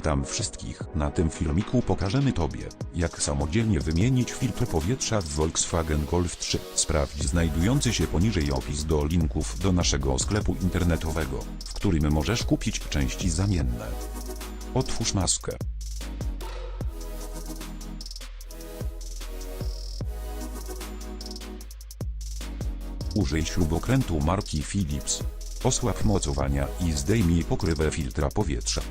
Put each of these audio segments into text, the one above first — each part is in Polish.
Witam wszystkich. Na tym filmiku pokażemy Tobie, jak samodzielnie wymienić filtr powietrza w Volkswagen Golf 3. Sprawdź znajdujący się poniżej opis do linków do naszego sklepu internetowego, w którym możesz kupić części zamienne. Otwórz maskę. Użyj śrubokrętu marki Philips. Osłab mocowania i zdejmij pokrywę filtra powietrza.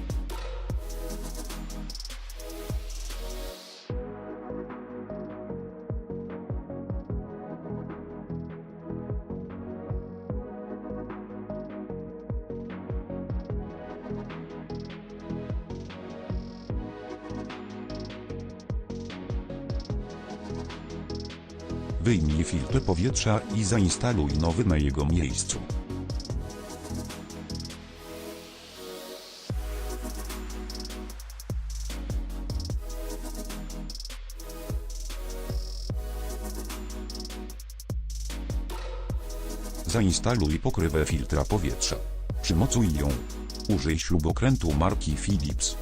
Wyjmij filtr powietrza i zainstaluj nowy na jego miejscu. Zainstaluj pokrywę filtra powietrza. Przymocuj ją. Użyj śrubokrętu marki Philips.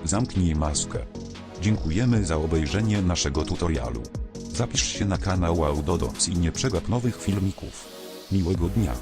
Zamknij maskę. Dziękujemy za obejrzenie naszego tutorialu. Zapisz się na kanał Autodoc i nie przegap nowych filmików. Miłego dnia.